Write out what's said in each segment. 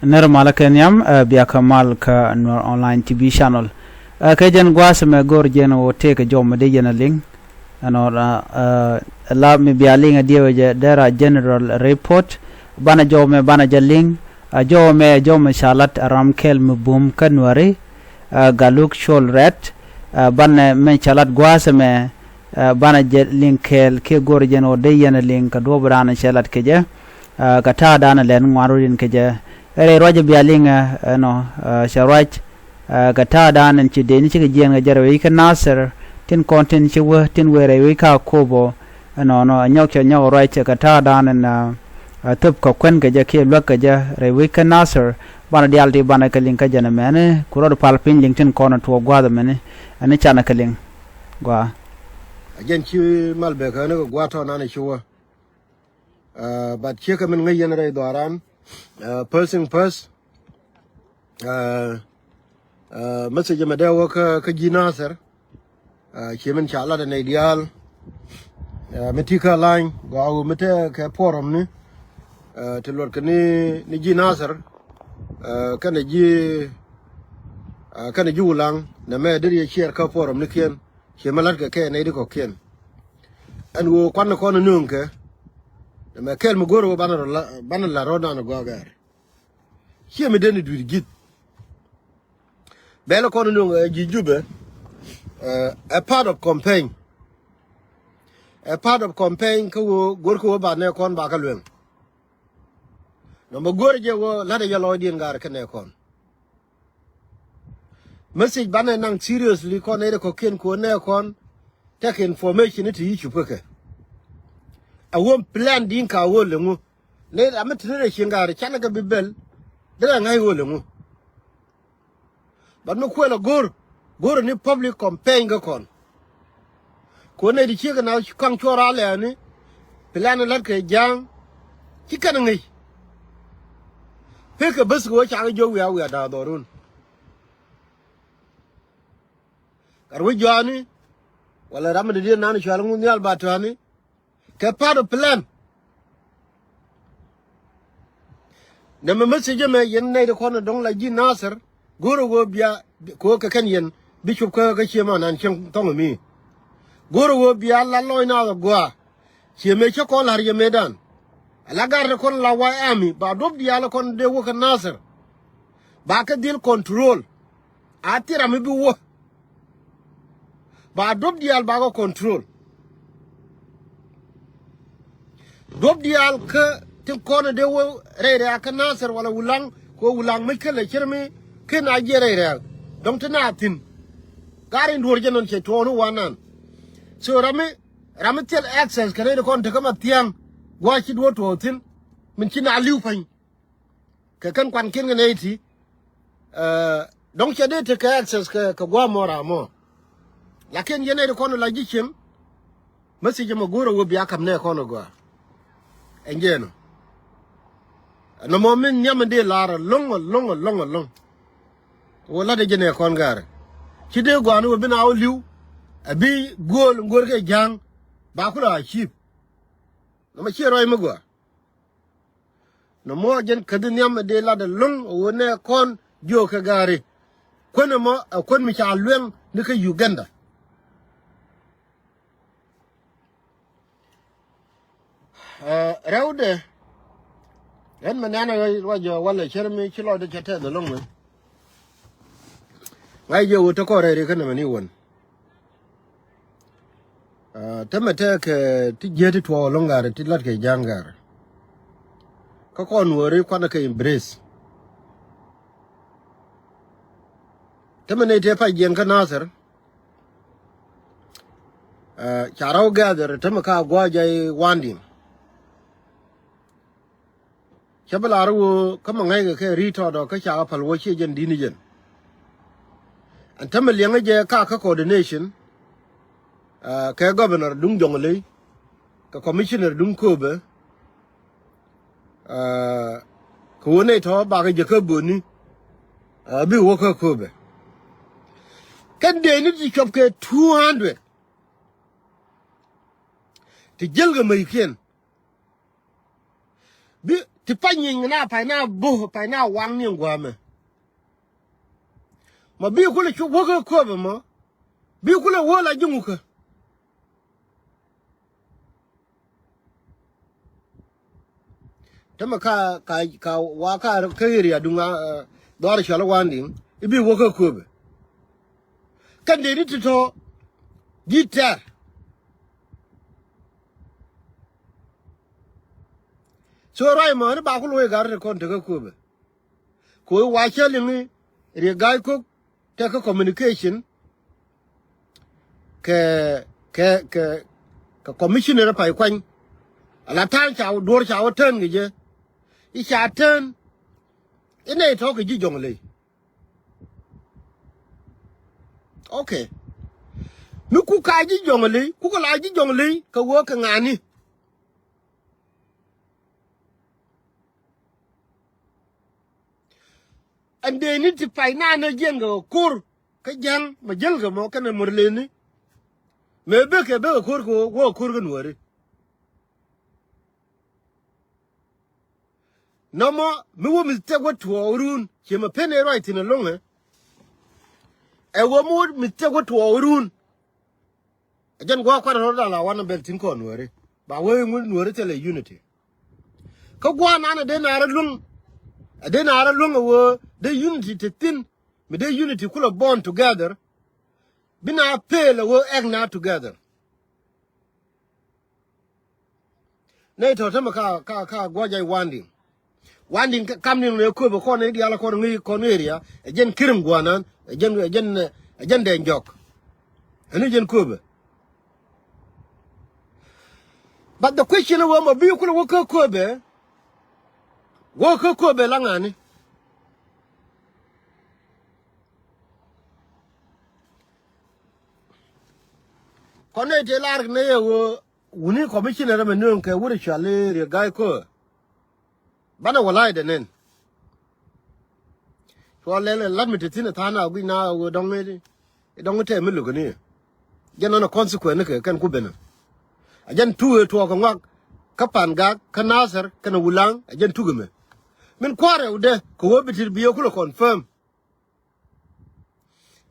ner malakenyam biya kamal ka Nuer online TV channel ka jen gwas me gor jen o te ka jom de jen ling la mi biya ling dia dera general report bana jome bana jaling jome shalat ramkel mubum kanwari galuk shol ret bana men shalat gwas me bana jaling kel ke gor jen o de jen ling ka do bana shalat ke je ka ta dana len ngwarurin ke je ere roje bialinga no sharaj ka ta dana ci de ni ci jeng jarwe ka nasir tin content ci wo tin were we ka kobo no nyok right ka ta dana na tup ko kwen ke je ke lok ke je re we ka nasir bana dialti bana ka link ka jana mene ku ro pal pin link tin kono to gwa da mene ani chana ka link gwa ajen ci malbe ka ne gwa to na ne ci wo but ci ka min ngai yana re doran person message ma dawo ka ji nasar ke min cha Allah da ne ideal mitika line go mate ka forum ni tilor ka ni ji nasar kana ji ulang na me dir ye share ka forum ni ken ke malat ka ke ne di ko ken an wo kwan ko nun ka ma kel mu goro bana la roda na gogar hier mi den du git bela kono no jijube a part of campaign ko gor ko ba ne kon ba ka lwen no mo gor je wo la de yalo din gar ka ne kon message bana nang seriously kon ne ko ken ko ne kon take information it yi chupoke a won plan din ka wo lengu ne am tire shingare chana ga bibel dara ngai wo lengu but no kwela gor ni public campaign ga kon ko ne di chiga na kan chora le ni plan la ke jang ki kan ngai pe ka bas go cha ga jo ya da dorun karwi jani wala ramade di nan chalangu ni albatani ke part of plan ne me message me yen ne de kono dong la ji nasir goro go biya ko ka kan yen bishop ka ga chema nan chen tong mi goro go biya la loy na go cheme che ko la ye medan la gar kon la wa ami ba dob diya la kon de wo ka nasir ba ka dil control atira mi bi wo ba dob diya ba go control dob dial ka tin kono de wo reere aka nasar wala wulang ko wulang mai kala kirmi kina jere reere don tana tin garin dur jenon che tonu wanan so rami tel access kare de kon ta kama tiang wachi do to tin min kina aliu fan ka kan kwan kin ne ti don che de te access ka gwa mora mo lakin yene de kono la gichim message mo goro wo biya kam ne kono gwa engeno no moment nyam de lara long wala de jene kon gar ci de gwanu wo bina o liw abi gol ngor ke jang ba kula chip no ma ci roy ma gwa no mo jen kadin nyam de la de long wone kon jo ka gari kono mo kon mi cha lwen ni ka Uganda rewde en manana wajo wala chermi chilo de chete de long ngai je wuto ko re kana mani won tamata ke ti jeti to longare ti lat ke jangar ka kon wori kwana ke embrace tamane te fa jen ka nasar charau gather tamaka gwaja wandiŋ chabala ru kama ngai ke rito do ka cha pal wo che jen dini jen antamal yang je ka coordination ka governor dung jongle ka commissioner dung kobe ko ne to ba ga je ka boni bi wo ka kobe kan de ni ti chop ke 200 ti jelga mai ken bi ti panyin na pa na bo pa na wang ni ngwa me ma bi ku le chu wo ko be mo bi ku le wo la jingu ka tama ka wa ka kayiri adunga dwar shala wandiŋ ibi wo ko be kan de ni to gitar so rai ma ni ba ku lo gar kon te ko be ko wa chele ni re gai ko te ko communication ke commissioner pa kwan ala tan cha dor cha ten ge I cha ten ine to ke ji jongle okay mi ku ka ji jongle ku ko la ji jongle ka wo ka ngani ande ni ti pai na na jengo kur ka jang ma jelga mo kana murleni me be ke be kur ko wo kur gan wori nomo mi wo mi te go to orun che ma pene right in longe e wo mo mi te go to orun jen go kwa ro da la wan beltin ko wori ba wo ngun wori tele unity ka gwa na na de na ra lung de na ra lung wo the unity te tin me the unity kula bond together bina pele wo egna together ne to tama ka goja wandiŋ kam ni le ko be ko ne di ala ko ngi ko area jen kirim gwanan jen de njok ani jen ko be but the question was ma bi kula wo ko be langani kone te lar ne wo wuni commissioner me non ke wuri chale re gai ko bana walai de nen so lele lat mi te tina thana gu na wo dong te mi lu ni jeno na consequence ke kan ku bena ajan tu to ko ngak kapan ga kanasar kana wulang ajan tu me min kware ude ko wo bitir biyo ku confirm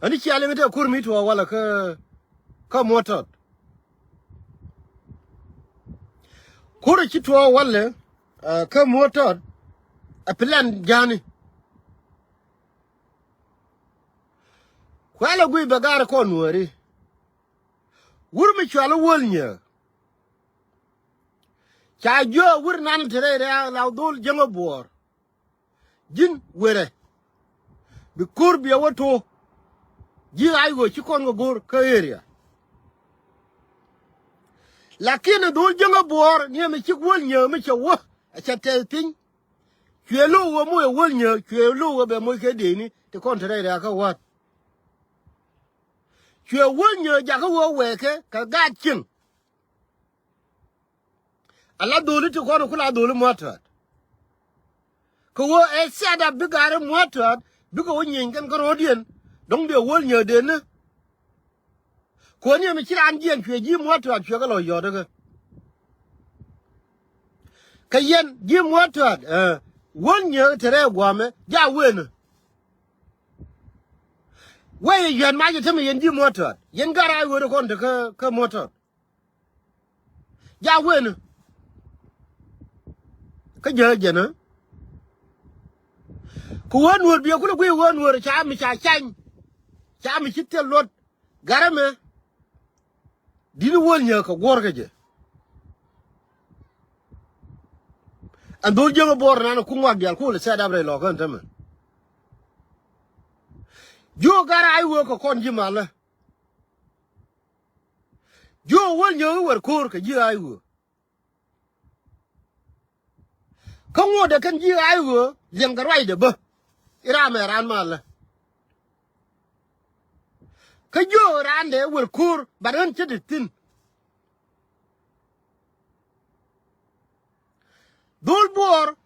ani chale mi te kurmi to wala ka motor kore kitwa wale ka motor a plan jani kwala gui bagara ko nuori wurmi chala wolnya cha jo wur nan tere la dul jango bor jin were bi kurbi wato ji ay go ci kon go gor ka area lakini dul jango bor ni mi ci wolnya mi ci wo a cha te pin kwelo wo mo wolnya kwelo wo be mo ke de ni te kon tere ka wat kwe wolnya ja ka wo weke ka gatchin ala dole to ko kula dole motat ko wo e sada bigare motat bigo wonyen kan ko rodien dong be wolnya de ne ko ne mi kiran dien kwe ji motat kwe ka lo yo de ka yen ji motat wonya tere gwame ja wene way yen ma je teme yen di motor yen gara wo ko de ka motor ja wen ka je na ku won wor bi ku le ku won wor cha mi cha mi kitel lot gara me di won nya ka gor ka je ando je bor na ku ngwa gal ku le sa dabre lo kan teme jo gara ai wo ko kon ji mala jo wol nyo war kur ka ji ai wo kan wo da kan ji ai wo yen ga rai da ba ira me ran mala ka jo ran de war kur baran ti tin dol bor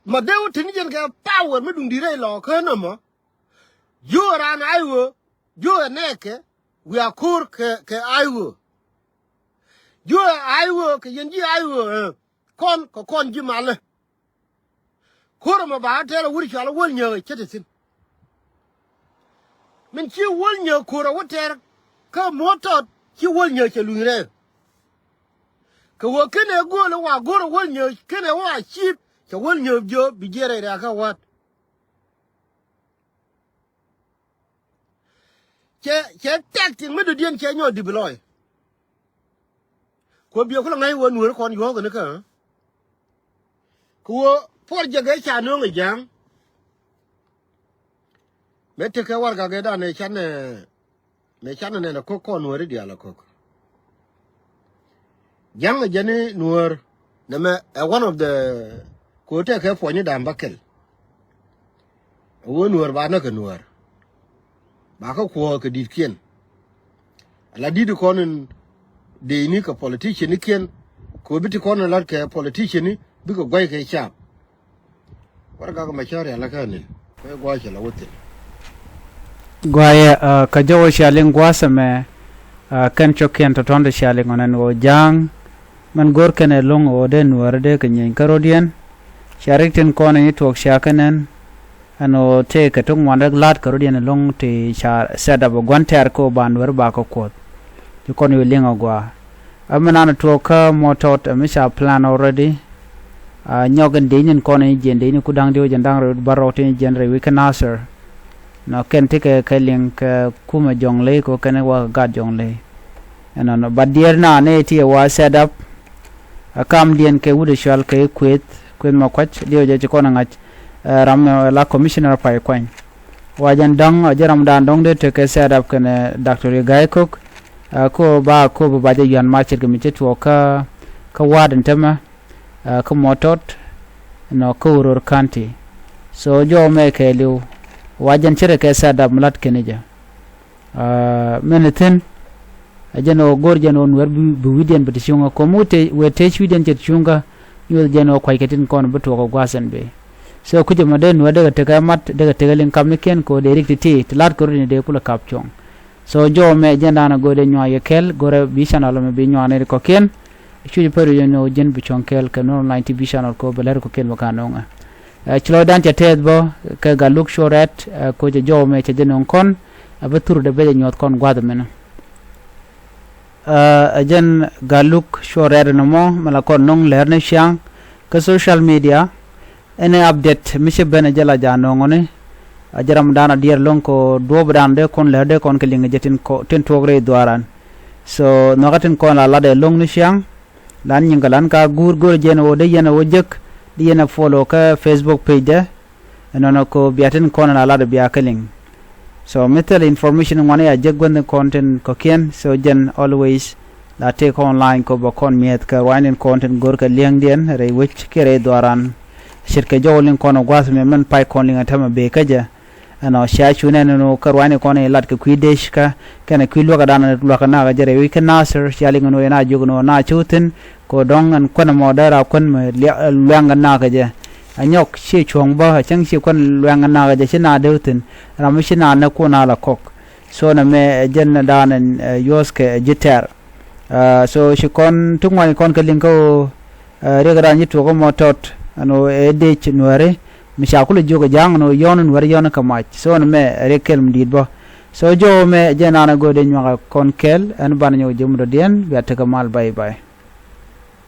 ma dew tin jen ga power me dun dire lo ka no mo jo ran aiwo jo neke we are kur ke aiwo jo aiwo ke yenji aiwo kon ji male kora ma ba ta la wuri chala wol nye chete sin min chi wol nye kora woter ka motot chi wol nye che luire ka wo kene go la wa go wol nye kene wa chip che wol nye jo bi jere ra ka wat che tactic me do dien che nyo deploy ko bi ko ngai wo Nuer kon yo ko ne ka ko por jage cha no ngi jang mete ka war ga ga da ne chan ne ko Nuer di ala ko jang jani Nuer ne me one of the ko te ka fo ni da mbakel wo Nuer ba na ka Nuer ba ka ko ka dit kien ala di ko nen de ni ka politician ni kien ko biti ko nen lat ka politician ni bi ko goy ka cha war ga ma chare ala ka ni ko gwa che la wote gwaye ka jowo shaling gwasame kan chokien to tonde shaling onan o jang man gor kene long o de Nuer de kenyen karodien sharikten ko ne tok shakanen ano te ka tung wanda glad karodien long te set up gwanter ko banwer ba ko kot you kon you lingo gwa amana to ka motot misha plan already nyogan de nyen ko ne jende ni kudang de jendang ro barote genre we can answer no ken te ka link kuma jongle ko ken wa ga jongle and no badier na ne ti wa set up kam dien ke wude shal ke kwet ma kwach dio je ko na ngach ram la commissioner pai kwan wajan dang jaram dan dong de te ke set up ken dr gay cook ko ba je yan market ke miche to ka wadan tema ko motot no ko ror kanti so jo me ke liu wajan chere ke set up mlat kenija menetin ajano gorjano Nuer bu widien beti shunga komute we te widien jet shunga yul jano kwai ketin kon beto ko gwasan be so kuje made Nuer daga tega mat daga tegalin kamniken ko de rikti tlat ko ni de kula kapchong so jo me janda na gode nyoa yekel gore bisanalo me bi nyoa ne ko ken chuje peru yeno jen bi chonkel ka no 90 bisanal ko beler ko ken wakanonga chlo dan te tedbo ka galuk shoret ko je jo me te denon kon abatur de be nyot kon gwad mena ajen galuk shorer no mo mala kon nong lerne shang ka social media ene update mise bene jala jano ngone ajaram dana dier long ko dob dan de kon lerde kon kelinga jetin ko ten togre dwaran so nogatin kon la de long ni shang dan nyingalan ka gur jen o de yena o jek di yena follow ka Facebook page de enono ko biatin kon la de biya keling so metal information one ya jegwen the content ko ken so jen always la take online ko ba kon miet ka wine content gor ka liang dien re wich kere dwaran shirke jowlin kono gwas me men pay kon linga tama be kaja ano sha chune no ka wine kono lat ka kuidesh ka kana kuilo ka dana lo ka na ga jere we can nasir shaling no ena jogno na chutin ko dong an kono modara kon me luanga na ka je anyok she chong ba chang she kon luanga na ga je na deutin ramishina na ko na la kok so na me jen danen yoske jiter so she kon tungwan kon ka linko regara ni to ko motot ano ede chinware mishakulu joga jang no yon Nuer yon kamach so na me rekel mdidbo so jo me jenana gode nywa kon kel an ban nyo jumdo dien biata kamal bye bye